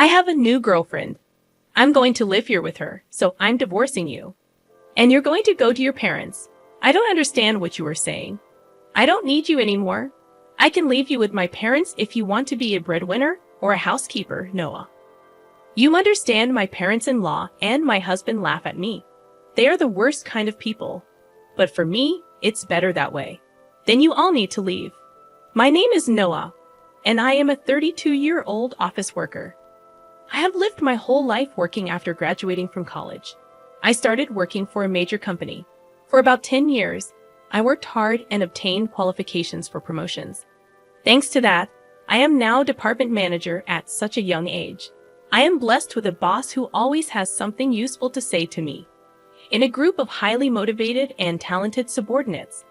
I have a new girlfriend. I'm going to live here with her, so I'm divorcing you. And you're going to go to your parents. I don't understand what you were saying. I don't need you anymore. I can leave you with my parents if you want to be a breadwinner or a housekeeper, Noah. You understand, my parents-in-law and my husband laugh at me. They are the worst kind of people. But for me, it's better that way. Then you all need to leave. My name is Noah, and I am a 32-year-old office worker. I have lived my whole life working after graduating from college. I started working for a major company. For about 10 years, I worked hard and obtained qualifications for promotions. Thanks to that, I am now department manager at such a young age. I am blessed with a boss who always has something useful to say to me. In a group of highly motivated and talented subordinates,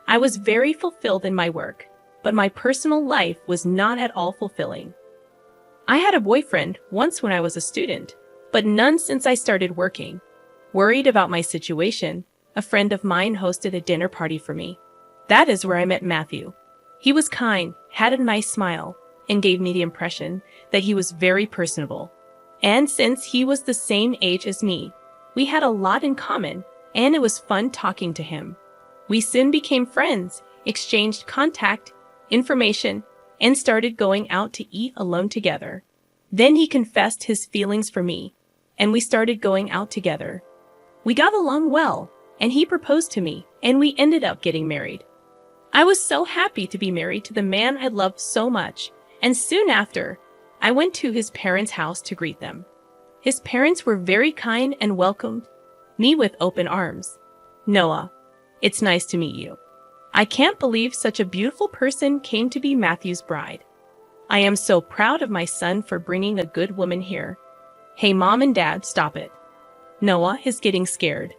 I was very fulfilled in my work, but my personal life was not at all fulfilling. I had a boyfriend once when I was a student, but none since I started working. Worried about my situation, a friend of mine hosted a dinner party for me. That is where I met Matthew. He was kind, had a nice smile, and gave me the impression that he was very personable. And since he was the same age as me, we had a lot in common, and it was fun talking to him. We soon became friends, exchanged contact, information, and started going out to eat alone together. Then he confessed his feelings for me, and we started going out together. We got along well, and he proposed to me, and we ended up getting married. I was so happy to be married to the man I loved so much, and soon after, I went to his parents' house to greet them. His parents were very kind and welcomed me with open arms. Noah, it's nice to meet you. I can't believe such a beautiful person came to be Matthew's bride. I am so proud of my son for bringing a good woman here. Hey, Mom and Dad, stop it. Noah is getting scared.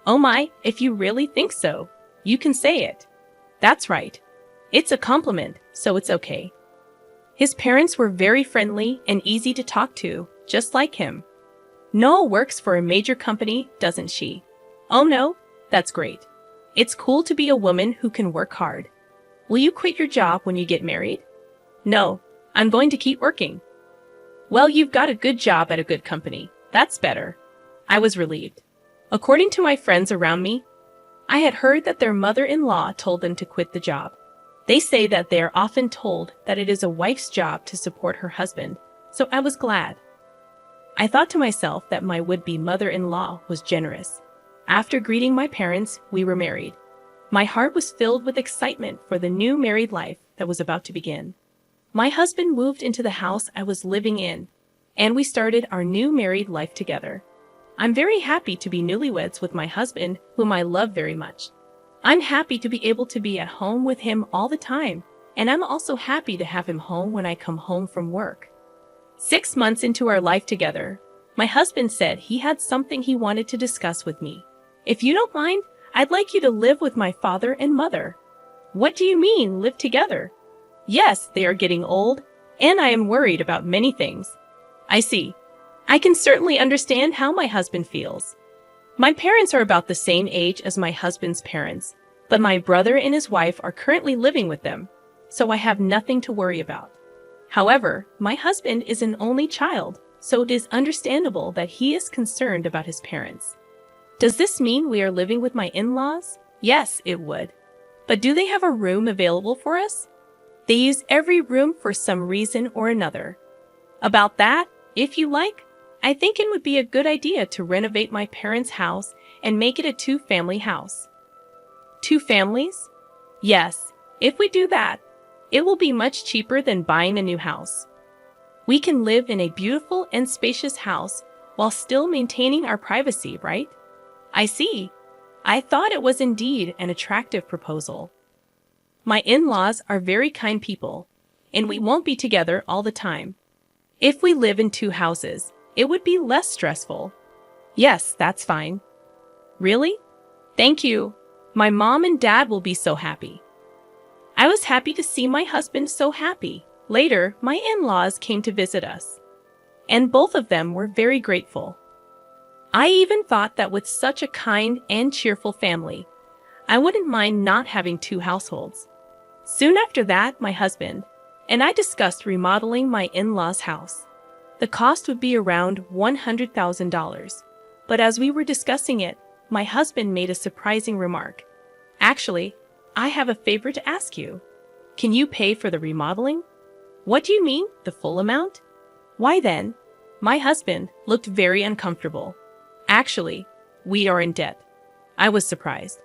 Oh my, if you really think so, you can say it. That's right. It's a compliment, so it's okay. His parents were very friendly and easy to talk to, just like him. Noah works for a major company, doesn't she? Oh no, that's great. It's cool to be a woman who can work hard. Will you quit your job when you get married? No, I'm going to keep working. Well, you've got a good job at a good company. That's better. I was relieved. According to my friends around me, I had heard that their mother-in-law told them to quit the job. They say that they are often told that it is a wife's job to support her husband, so I was glad. I thought to myself that my would-be mother-in-law was generous. After greeting my parents, we were married. My heart was filled with excitement for the new married life that was about to begin. My husband moved into the house I was living in, and we started our new married life together. I'm very happy to be newlyweds with my husband, whom I love very much. I'm happy to be able to be at home with him all the time, and I'm also happy to have him home when I come home from work. 6 months into our life together, my husband said he had something he wanted to discuss with me. If you don't mind, I'd like you to live with my father and mother. What do you mean, live together? Yes, they are getting old, and I am worried about many things. I see. I can certainly understand how my husband feels. My parents are about the same age as my husband's parents, but my brother and his wife are currently living with them, so I have nothing to worry about. However, my husband is an only child, so it is understandable that he is concerned about his parents. Does this mean we are living with my in-laws? Yes, it would. But do they have a room available for us? They use every room for some reason or another. About that, if you like, I think it would be a good idea to renovate my parents' house and make it a 2-family house. 2 families? Yes, if we do that, it will be much cheaper than buying a new house. We can live in a beautiful and spacious house while still maintaining our privacy, right? I see. I thought it was indeed an attractive proposal. My in-laws are very kind people, and we won't be together all the time. If we live in 2 houses, it would be less stressful. Yes, that's fine. Really? Thank you. My mom and dad will be so happy. I was happy to see my husband so happy. Later, my in-laws came to visit us, and both of them were very grateful. I even thought that with such a kind and cheerful family, I wouldn't mind not having 2 households. Soon after that, my husband and I discussed remodeling my in-laws' house. The cost would be around $100,000. But as we were discussing it, my husband made a surprising remark. Actually, I have a favor to ask you. Can you pay for the remodeling? What do you mean, the full amount? Why then? My husband looked very uncomfortable. Actually, we are in debt. I was surprised.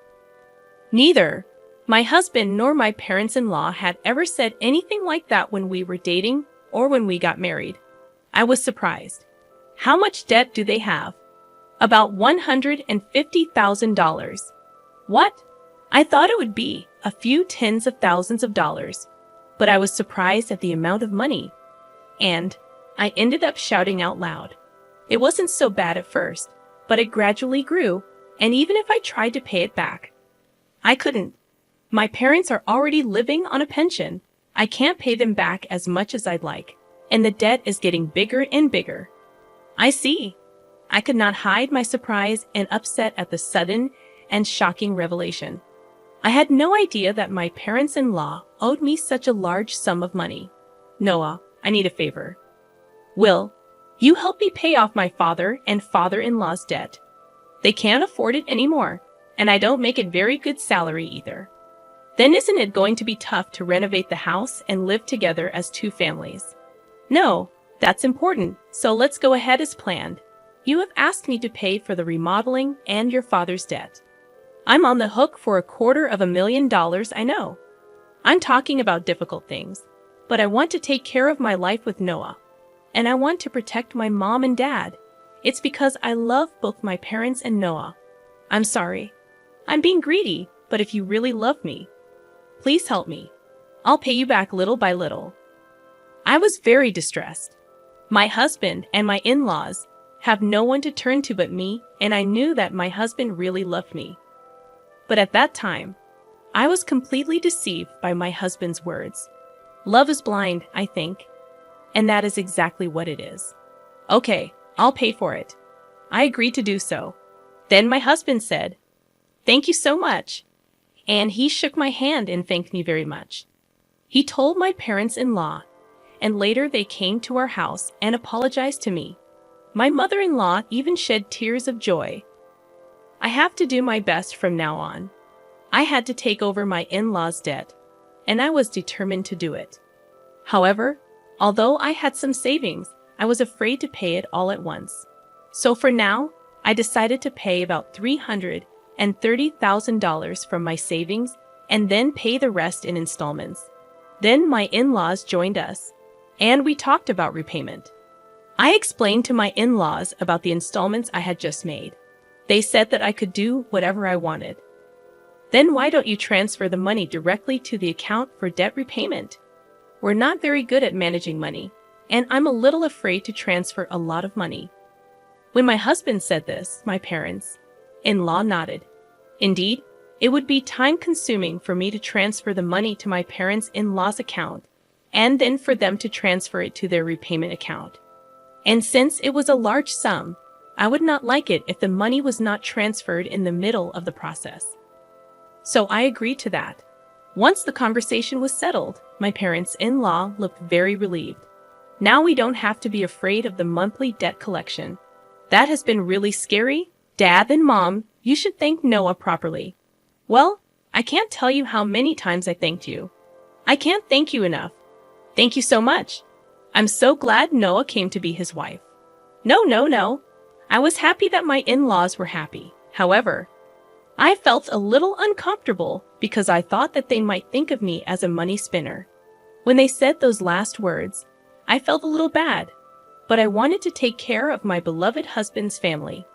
Neither my husband nor my parents-in-law had ever said anything like that when we were dating or when we got married. I was surprised. How much debt do they have? About $150,000. What? I thought it would be a few tens of thousands of dollars, but I was surprised at the amount of money. And I ended up shouting out loud. It wasn't so bad at first, but it gradually grew, and even if I tried to pay it back, I couldn't. My parents are already living on a pension. I can't pay them back as much as I'd like, and the debt is getting bigger and bigger. I see. I could not hide my surprise and upset at the sudden and shocking revelation. I had no idea that my parents-in-law owed me such a large sum of money. Noah, I need a favor. Will you help me pay off my father and father-in-law's debt? They can't afford it anymore, and I don't make a very good salary either. Then isn't it going to be tough to renovate the house and live together as two families? No, that's important, so let's go ahead as planned. You have asked me to pay for the remodeling and your father's debt. I'm on the hook for $250,000, I know. I'm talking about difficult things, but I want to take care of my life with Noah. And I want to protect my mom and dad. It's because I love both my parents and Noah. I'm sorry. I'm being greedy, but if you really love me, please help me. I'll pay you back little by little. I was very distressed. My husband and my in-laws have no one to turn to but me, and I knew that my husband really loved me. But at that time, I was completely deceived by my husband's words. Love is blind, I think. And that is exactly what it is. Okay, I'll pay for it. I agreed to do so. Then my husband said, "Thank you so much." And he shook my hand and thanked me very much. He told my parents-in-law, and later they came to our house and apologized to me. My mother-in-law even shed tears of joy. I have to do my best from now on. I had to take over my in-laws' debt, and I was determined to do it. However, although I had some savings, I was afraid to pay it all at once. So for now, I decided to pay about $330,000 from my savings and then pay the rest in installments. Then my in-laws joined us, and we talked about repayment. I explained to my in-laws about the installments I had just made. They said that I could do whatever I wanted. Then why don't you transfer the money directly to the account for debt repayment? We're not very good at managing money, and I'm a little afraid to transfer a lot of money. When my husband said this, my parents-in-law nodded. Indeed, it would be time-consuming for me to transfer the money to my parents-in-law's account, and then for them to transfer it to their repayment account. And since it was a large sum, I would not like it if the money was not transferred in the middle of the process. So I agreed to that. Once the conversation was settled, my parents-in-law looked very relieved. Now we don't have to be afraid of the monthly debt collection. That has been really scary. Dad and Mom, you should thank Noah properly. Well, I can't tell you how many times I thanked you. I can't thank you enough. Thank you so much. I'm so glad Noah came to be his wife. No. I was happy that my in-laws were happy. However, I felt a little uncomfortable because I thought that they might think of me as a money spinner. When they said those last words, I felt a little bad, but I wanted to take care of my beloved husband's family.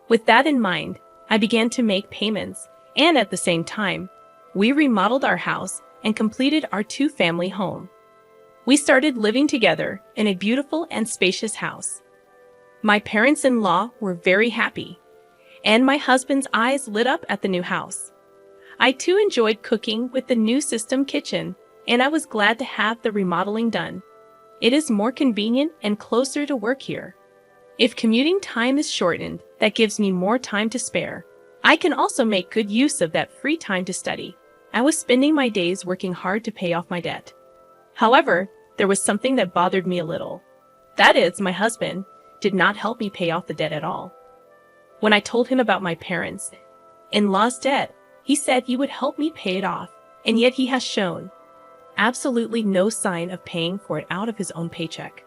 With that in mind, I began to make payments, and at the same time, we remodeled our house and completed our two-family home. We started living together in a beautiful and spacious house. My parents-in-law were very happy, and my husband's eyes lit up at the new house. I too enjoyed cooking with the new system kitchen, and I was glad to have the remodeling done. It is more convenient and closer to work here. If commuting time is shortened, that gives me more time to spare. I can also make good use of that free time to study. I was spending my days working hard to pay off my debt. However, there was something that bothered me a little. That is, my husband did not help me pay off the debt at all. When I told him about my parents' in-laws' debt, he said he would help me pay it off, and yet he has shown absolutely no sign of paying for it out of his own paycheck.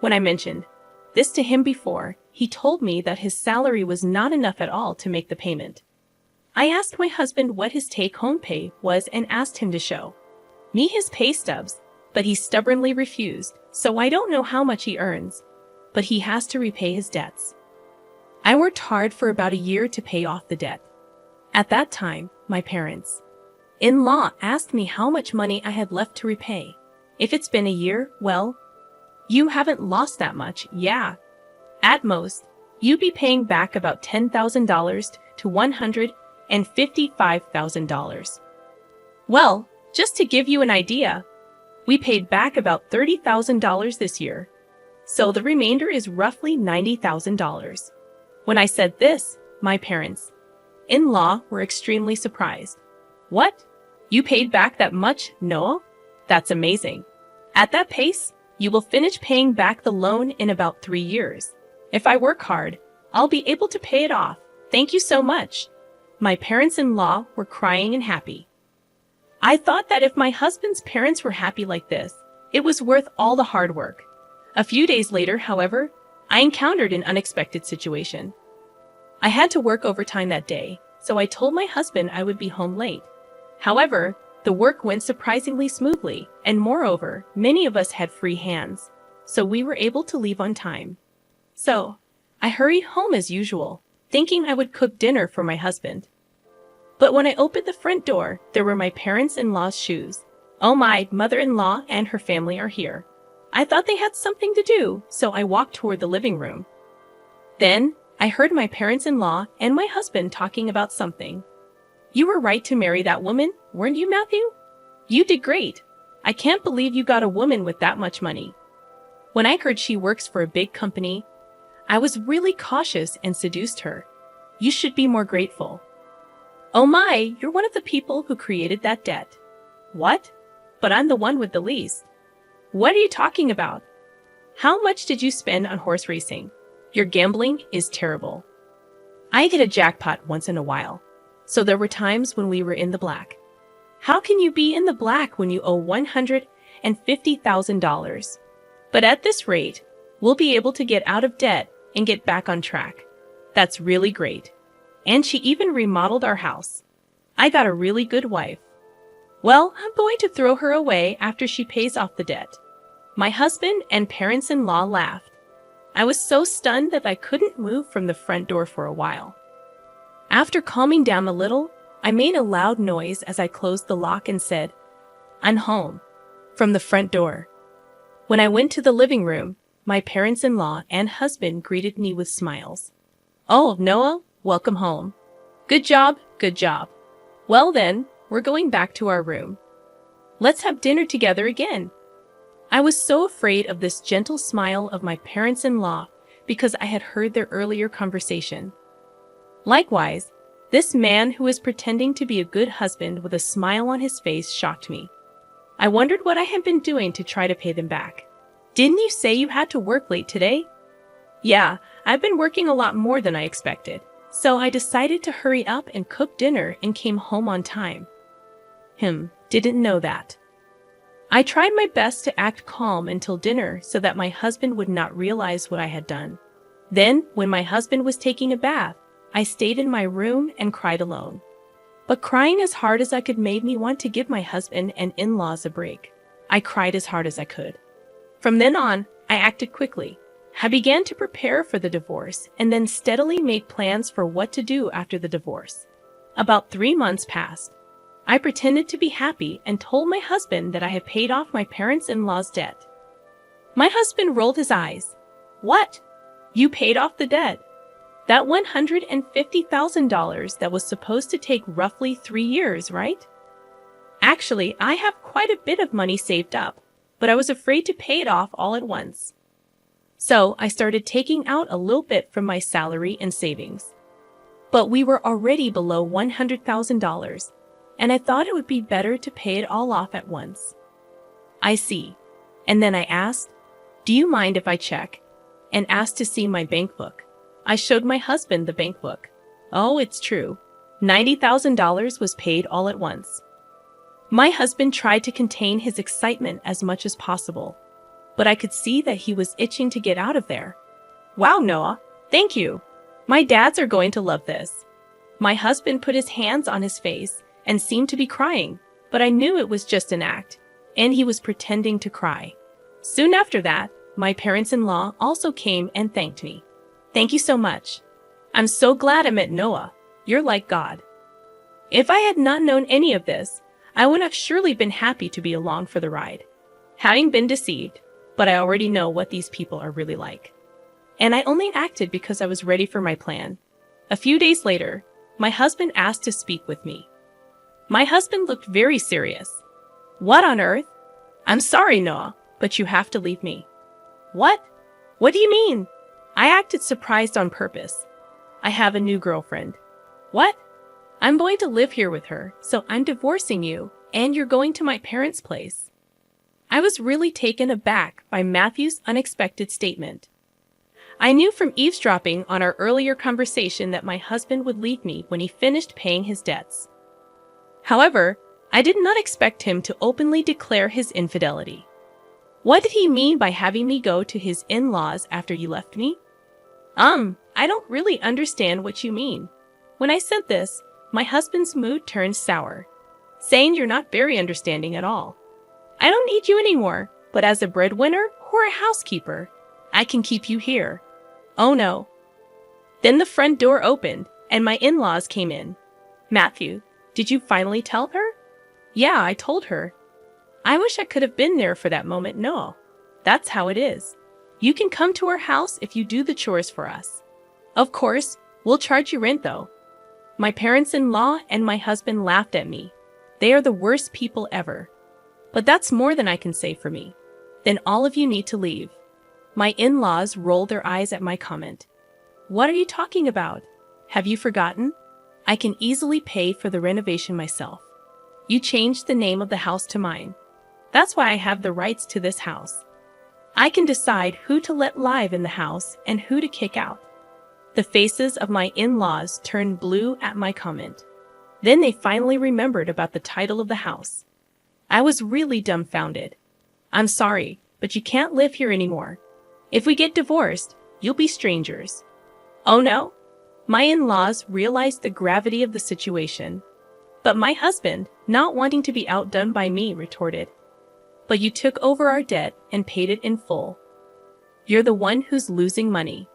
When I mentioned this to him before, he told me that his salary was not enough at all to make the payment. I asked my husband what his take-home pay was and asked him to show me his pay stubs, but he stubbornly refused, so I don't know how much he earns, but he has to repay his debts. I worked hard for about a year to pay off the debt. At that time, my parents-in-law asked me how much money I had left to repay. If it's been a year, well, you haven't lost that much, yeah. At most, you'd be paying back about $10,000 to $155,000. Well, just to give you an idea, we paid back about $30,000 this year, so the remainder is roughly $90,000. When I said this, my parents-in-law were extremely surprised. What? You paid back that much, Noah? That's amazing. At that pace, you will finish paying back the loan in about 3 years. If I work hard, I'll be able to pay it off. Thank you so much. My parents-in-law were crying and happy. I thought that if my husband's parents were happy like this, it was worth all the hard work. A few days later, however, I encountered an unexpected situation. I had to work overtime that day, so I told my husband I would be home late. However, the work went surprisingly smoothly, and moreover, many of us had free hands, so we were able to leave on time. So, I hurried home as usual, thinking I would cook dinner for my husband. But when I opened the front door, there were my parents-in-law's shoes. Oh, my mother-in-law and her family are here. I thought they had something to do, so I walked toward the living room. Then, I heard my parents-in-law and my husband talking about something. You were right to marry that woman, weren't you, Matthew? You did great. I can't believe you got a woman with that much money. When I heard she works for a big company, I was really cautious and seduced her. You should be more grateful. Oh my, you're one of the people who created that debt. What? But I'm the one with the least. What are you talking about? How much did you spend on horse racing? Your gambling is terrible. I get a jackpot once in a while, so there were times when we were in the black. How can you be in the black when you owe $150,000? But at this rate, we'll be able to get out of debt and get back on track. That's really great. And she even remodeled our house. I got a really good wife. Well, I'm going to throw her away after she pays off the debt. My husband and parents-in-law laughed. I was so stunned that I couldn't move from the front door for a while. After calming down a little, I made a loud noise as I closed the lock and said, "I'm home," from the front door. When I went to the living room, my parents-in-law and husband greeted me with smiles. "Oh, Noah, welcome home. Good job, good job. Well then, we're going back to our room. Let's have dinner together again." I was so afraid of this gentle smile of my parents-in-law because I had heard their earlier conversation. Likewise, this man who was pretending to be a good husband with a smile on his face shocked me. I wondered what I had been doing to try to pay them back. "Didn't you say you had to work late today?" "Yeah, I've been working a lot more than I expected, so I decided to hurry up and cook dinner and came home on time." Didn't know that. I tried my best to act calm until dinner so that my husband would not realize what I had done. Then, when my husband was taking a bath, I stayed in my room and cried alone. But crying as hard as I could made me want to give my husband and in-laws a break. I cried as hard as I could. From then on, I acted quickly. I began to prepare for the divorce and then steadily made plans for what to do after the divorce. About 3 months passed. I pretended to be happy and told my husband that I had paid off my parents-in-law's debt. My husband rolled his eyes. "What? You paid off the debt? That $150,000 that was supposed to take roughly 3 years, right?" "Actually, I have quite a bit of money saved up, but I was afraid to pay it off all at once. So I started taking out a little bit from my salary and savings. But we were already below $100,000, and I thought it would be better to pay it all off at once." "I see." And then I asked, Do you mind if I check? And asked to see my bank book. I showed my husband the bank book. Oh, it's true. $90,000 was paid all at once. My husband tried to contain his excitement as much as possible, but I could see that he was itching to get out of there. Wow, Noah, thank you. My dads are going to love this. My husband put his hands on his face and seemed to be crying, but I knew it was just an act, and he was pretending to cry. Soon after that, my parents-in-law also came and thanked me. Thank you so much. I'm so glad I met Noah. You're like God. If I had not known any of this, I would have surely been happy to be along for the ride. Having been deceived, but I already know what these people are really like. And I only acted because I was ready for my plan. A few days later, my husband asked to speak with me. My husband looked very serious. What on earth? I'm sorry, Noah, but you have to leave me. What? What do you mean? I acted surprised on purpose. I have a new girlfriend. What? I'm going to live here with her, so I'm divorcing you, and you're going to my parents' place. I was really taken aback by Matthew's unexpected statement. I knew from eavesdropping on our earlier conversation that my husband would leave me when he finished paying his debts. However, I did not expect him to openly declare his infidelity. What did he mean by having me go to his in-laws after you left me? I don't really understand what you mean. When I said this, my husband's mood turned sour, saying you're not very understanding at all. I don't need you anymore, but as a breadwinner or a housekeeper, I can keep you here. Oh no. Then the front door opened, and my in-laws came in. Matthew, did you finally tell her? Yeah, I told her. I wish I could have been there for that moment. No, that's how it is. You can come to our house if you do the chores for us. Of course, we'll charge you rent though. My parents-in-law and my husband laughed at me. They are the worst people ever. But that's more than I can say for me. Then all of you need to leave. My in-laws rolled their eyes at my comment. What are you talking about? Have you forgotten? I can easily pay for the renovation myself. You changed the name of the house to mine. That's why I have the rights to this house. I can decide who to let live in the house and who to kick out. The faces of my in-laws turned blue at my comment. Then they finally remembered about the title of the house. I was really dumbfounded. I'm sorry, but you can't live here anymore. If we get divorced, you'll be strangers. Oh no? My in-laws realized the gravity of the situation. But my husband, not wanting to be outdone by me, retorted, but you took over our debt and paid it in full. You're the one who's losing money.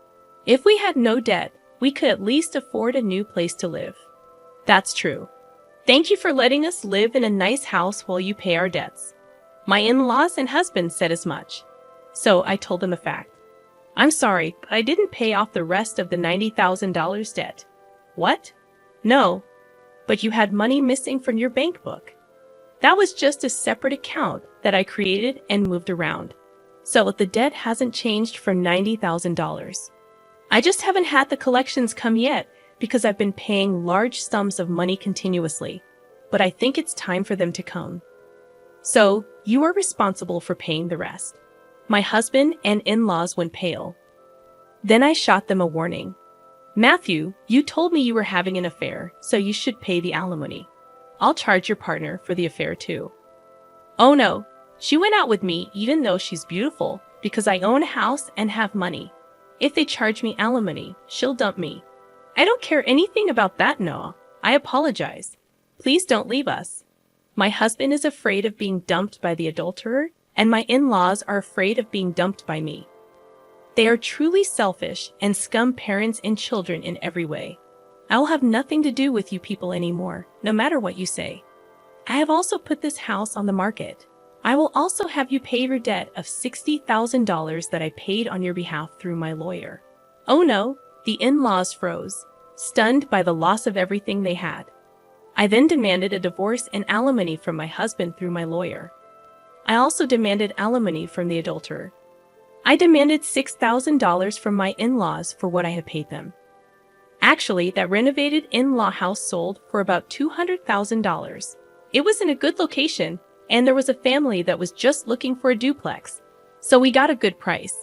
If we had no debt, we could at least afford a new place to live. That's true. Thank you for letting us live in a nice house while you pay our debts. My in-laws and husband said as much. So I told them the fact. I'm sorry, but I didn't pay off the rest of the $90,000 debt. What? No. But you had money missing from your bank book. That was just a separate account that I created and moved around. So the debt hasn't changed from $90,000. I just haven't had the collections come yet because I've been paying large sums of money continuously. But I think it's time for them to come. So, you are responsible for paying the rest. My husband and in-laws went pale. Then I shot them a warning. Matthew, you told me you were having an affair, so you should pay the alimony. I'll charge your partner for the affair too. Oh no, she went out with me even though she's beautiful because I own a house and have money. If they charge me alimony, she'll dump me. I don't care anything about that, Noah. I apologize. Please don't leave us. My husband is afraid of being dumped by the adulterer, and my in-laws are afraid of being dumped by me. They are truly selfish and scum parents and children in every way. I will have nothing to do with you people anymore, no matter what you say. I have also put this house on the market. I will also have you pay your debt of $60,000 that I paid on your behalf through my lawyer. Oh no, the in-laws froze, stunned by the loss of everything they had. I then demanded a divorce and alimony from my husband through my lawyer. I also demanded alimony from the adulterer. I demanded $6,000 from my in-laws for what I had paid them. Actually, that renovated in-law house sold for about $200,000. It was in a good location, and there was a family that was just looking for a duplex. So we got a good price.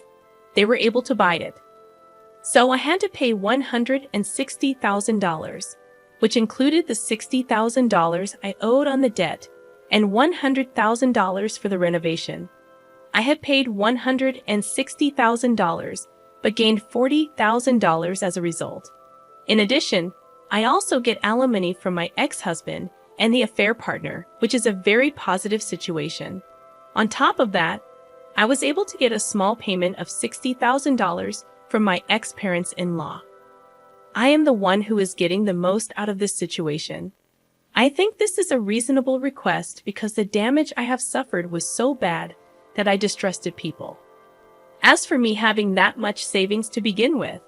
They were able to buy it. So I had to pay $160,000, which included the $60,000 I owed on the debt and $100,000 for the renovation. I had paid $160,000, but gained $40,000 as a result. In addition, I also get alimony from my ex-husband and the affair partner, which is a very positive situation. On top of that, I was able to get a small payment of $60,000 from my ex-parents-in-law. I am the one who is getting the most out of this situation. I think this is a reasonable request because the damage I have suffered was so bad that I distrusted people. As for me having that much savings to begin with,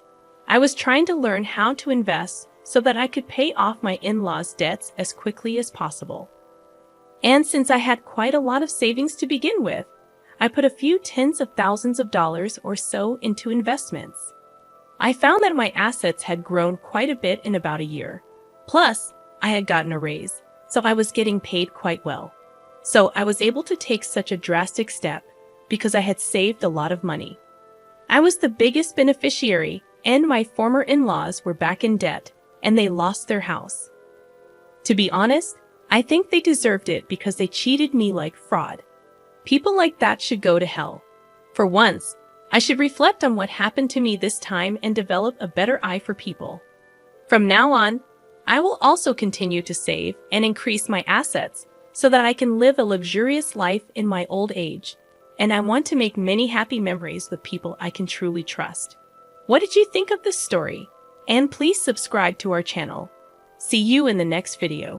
I was trying to learn how to invest so that I could pay off my in-laws' debts as quickly as possible. And since I had quite a lot of savings to begin with, I put a few tens of thousands of dollars or so into investments. I found that my assets had grown quite a bit in about a year. Plus, I had gotten a raise, so I was getting paid quite well. So I was able to take such a drastic step because I had saved a lot of money. I was the biggest beneficiary, and my former in-laws were back in debt, and they lost their house. To be honest, I think they deserved it because they cheated me like fraud. People like that should go to hell. For once, I should reflect on what happened to me this time and develop a better eye for people. From now on, I will also continue to save and increase my assets so that I can live a luxurious life in my old age. And I want to make many happy memories with people I can truly trust. What did you think of this story? And please subscribe to our channel. See you in the next video.